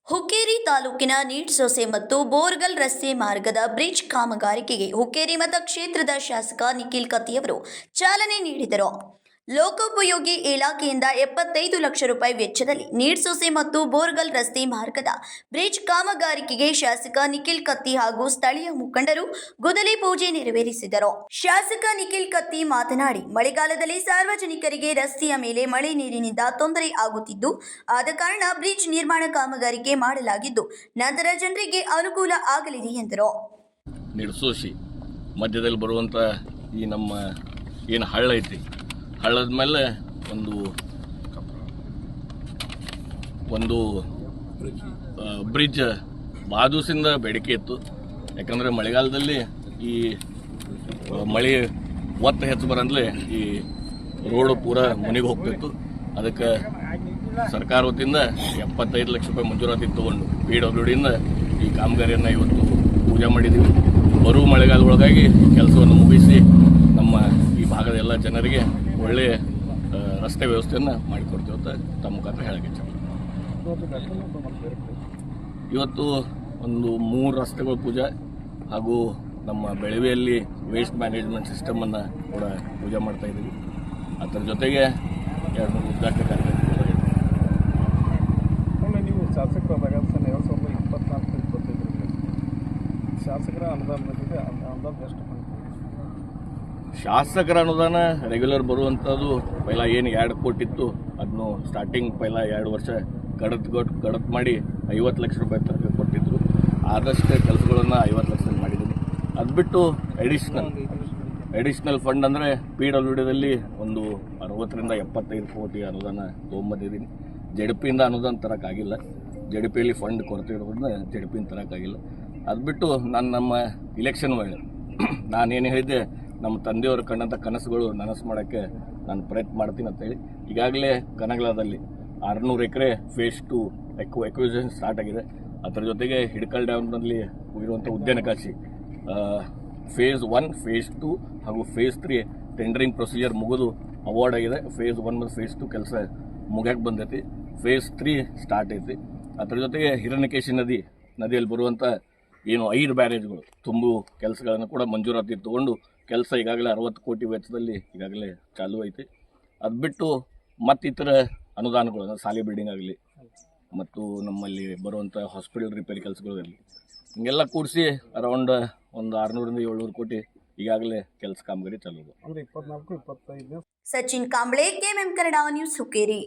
ಹುಕ್ಕೇರಿ ತಾಲೂಕಿನ ನೀಡ್ಸೊಸೆ ಮತ್ತು ಬೋರ್ಗಲ್ ರಸ್ತೆ ಮಾರ್ಗದ ಬ್ರಿಡ್ಜ್ ಕಾಮಗಾರಿಕೆಗೆ ಹುಕ್ಕೇರಿ ಮತಕ್ಷೇತ್ರದ ಶಾಸಕ ನಿಖಿಲ್ ಕತ್ತಿಯವರು ಚಾಲನೆ ನೀಡಿದರು. ಲೋಕೋಪಯೋಗಿ ಇಲಾಖೆಯಿಂದ 75 ಲಕ್ಷ ರೂಪಾಯಿ ವೆಚ್ಚದಲ್ಲಿ ನೀಡ್ಸೊಸೆ ಮತ್ತು ಬೋರ್ಗಲ್ ರಸ್ತೆ ಮಾರ್ಗದ ಬ್ರಿಡ್ಜ್ ಕಾಮಗಾರಿಕೆಗೆ ಶಾಸಕ ನಿಖಿಲ್ ಕತ್ತಿ ಹಾಗೂ ಸ್ಥಳೀಯ ಮುಖಂಡರು ಗುದ್ದಲಿ ಪೂಜೆ ನೆರವೇರಿಸಿದರು. ಶಾಸಕ ನಿಖಿಲ್ ಕತ್ತಿ ಮಾತನಾಡಿ, ಮಳೆಗಾಲದಲ್ಲಿ ಸಾರ್ವಜನಿಕರಿಗೆ ರಸ್ತೆಯ ಮೇಲೆ ಮಳೆ ನೀರಿನಿಂದ ತೊಂದರೆ ಆಗುತ್ತಿದ್ದು, ಆದ ಕಾರಣ ಬ್ರಿಡ್ಜ್ ನಿರ್ಮಾಣ ಕಾಮಗಾರಿಕೆ ಮಾಡಲಾಗಿದ್ದು, ನಂತರ ಜನರಿಗೆ ಅನುಕೂಲ ಆಗಲಿದೆ ಎಂದರು. ನೀಡ್ಸೊಸೆ ಮಧ್ಯದಲ್ಲಿ ಬರುವಂತ ಈ ನಮ್ಮ ಏನು ಹಳ್ಳ ಐತಿ, ಹಳ್ಳದ ಮೇಲೆ ಒಂದು ಬ್ರಿಡ್ಜ್ ಭಾಳ ದಿವಸದಿಂದ ಬೇಡಿಕೆ ಇತ್ತು. ಯಾಕಂದರೆ ಮಳೆಗಾಲದಲ್ಲಿ ಈ ಮಳೆ ಒತ್ತು ಹೆಚ್ಚು ಬರಂದ್ರೆ ಈ ರೋಡು ಪೂರ ಮನೆಗೆ ಹೋಗ್ತಿತ್ತು. ಅದಕ್ಕೆ ಸರ್ಕಾರ ವತಿಯಿಂದ 75 ಲಕ್ಷ ರೂಪಾಯಿ ಮಂಜೂರಾತಿ ತೊಗೊಂಡು PWDಯಿಂದ ಈ ಕಾಮಗಾರಿಯನ್ನು ಇವತ್ತು ಪೂಜೆ ಮಾಡಿದ್ದೀವಿ. ಬರುವ ಮಳೆಗಾಲದೊಳಗಾಗಿ ಕೆಲಸವನ್ನು ಮುಗಿಸಿ ನಮ್ಮ ಈ ಭಾಗದ ಎಲ್ಲ ಜನರಿಗೆ ಒಳ್ಳೆಯ ರಸ್ತೆ ವ್ಯವಸ್ಥೆಯನ್ನು ಮಾಡಿಕೊಡ್ತೀವಿ ಅಂತ ತಮ್ಮ ಮುಖಾಂತರ ಹೇಳಕ್ಕೆ ಇವತ್ತು ಒಂದು 3 ರಸ್ತೆಗಳ ಪೂಜೆ ಹಾಗೂ ನಮ್ಮ ಬೆಳವೆಯಲ್ಲಿ ವೇಸ್ಟ್ ಮ್ಯಾನೇಜ್ಮೆಂಟ್ ಸಿಸ್ಟಮನ್ನು ಕೂಡ ಪೂಜೆ ಮಾಡ್ತಾ ಇದ್ದೀವಿ. ಅದರ ಜೊತೆಗೆ 2 ಉದ್ಘಾಟನೆ ಕಾರ್ಯಕ್ರಮ. ನೀವು ಶಾಸಕರಾದಾಗ 2024-25 ಶಾಸಕರ ಅನುದಾನ ಎಷ್ಟು? ಶಾಸಕರ ಅನುದಾನ ರೆಗ್ಯುಲರ್ ಬರುವಂಥದ್ದು ಪೈಲ ಏನು 2 ಕೋಟಿ ಇತ್ತು, ಅದನ್ನು ಸ್ಟಾರ್ಟಿಂಗ್ ಪೈಲ 2 ವರ್ಷ ಕಡತ್ ಮಾಡಿ 50 ಲಕ್ಷ ರೂಪಾಯಿ ತನಕ ಕೊಟ್ಟಿದ್ರು. ಆದಷ್ಟು ಕೆಲಸಗಳನ್ನು 50 ಲಕ್ಷದಲ್ಲಿ ಮಾಡಿದ್ದೀನಿ. ಅದು ಬಿಟ್ಟು ಅಡಿಷ್ನಲ್ ಫಂಡ್ ಅಂದರೆ PWDದಲ್ಲಿ ಒಂದು 60ರಿಂದ 75 ಕೋಟಿ ಅನುದಾನ ತೊಗೊಂಬಂದಿದ್ದೀನಿ. JDPಯಿಂದ ಅನುದಾನ ತರೋಕ್ಕಾಗಿಲ್ಲ. JDPಯಲ್ಲಿ ಫಂಡ್ ಕೊರತೆ ಇರೋದ್ರಿಂದ JDPಯಿಂದ ತರೋಕ್ಕಾಗಿಲ್ಲ. ಅದು ಬಿಟ್ಟು ನಮ್ಮ ಇಲೆಕ್ಷನ್ ವೇಳೆ ನಾನೇನು ಹೇಳಿದ್ದೆ, ನಮ್ಮ ತಂದೆಯವರು ಕಂಡಂಥ ಕನಸುಗಳು ನನಸು ಮಾಡೋಕ್ಕೆ ನಾನು ಪ್ರಯತ್ನ ಮಾಡ್ತೀನಿ ಅಂತೇಳಿ ಈಗಾಗಲೇ ಕನಗಲದಲ್ಲಿ 600 ಎಕರೆ ಫೇಸ್ 2 ಎಕ್ವಿಸಿಷನ್ ಸ್ಟಾರ್ಟ್ ಆಗಿದೆ. ಅದರ ಜೊತೆಗೆ ಹಿಡಕಲ್ ಡ್ಯಾಮ್ನಲ್ಲಿ ಇರುವಂಥ ಉದ್ಯಾನಕಾಶಿ ಫೇಸ್ 1, ಫೇಸ್ 2 ಹಾಗೂ ಫೇಸ್ 3 ಟೆಂಡರಿಂಗ್ ಪ್ರೊಸೀಜರ್ ಮುಗಿದು ಅವಾರ್ಡ್ ಆಗಿದೆ. ಫೇಸ್ 1 ಮತ್ತು ಫೇಸ್ 2 ಕೆಲಸ ಮುಗ್ಯಕ್ಕೆ ಬಂದೈತಿ. ಫೇಸ್ 3 ಸ್ಟಾರ್ಟ್ ಐತಿ. ಅದರ ಜೊತೆಗೆ ಹಿರಣ್ಯಕೇಶಿ ನದಿಯಲ್ಲಿ ಬರುವಂಥ ಏನು 5 ಬ್ಯಾರೇಜ್ಗಳು ತುಂಬು ಕೆಲಸಗಳನ್ನು ಕೂಡ ಮಂಜೂರಾತಿ ತೊಗೊಂಡು ಕೆಲಸ ಈಗಾಗಲೇ 60 ಕೋಟಿ ವೆಚ್ಚದಲ್ಲಿ ಈಗಾಗಲೇ ಚಾಲೂ ಐತಿ. ಅದು ಬಿಟ್ಟು ಮತ್ತಿತರ ಅನುದಾನಗಳು ಅಂದರೆ ಶಾಲೆ ಬಿಲ್ಡಿಂಗ್ ಆಗಲಿ ಮತ್ತು ನಮ್ಮಲ್ಲಿ ಬರುವಂಥ ಹಾಸ್ಪಿಟಲ್ ರಿಪೇರಿ ಕೆಲಸಗಳಲ್ಲಿ ಹಿಂಗೆಲ್ಲ ಕೂಡಿಸಿ ಅರೌಂಡ್ ಒಂದು 600ರಿಂದ 700 ಕೋಟಿ ಈಗಾಗಲೇ ಕೆಲಸ ಕಾಮಗಾರಿ ಚಾಲೂ ಇದೆ. Sachin Kamble, KMM Kannada news, Hukkeri.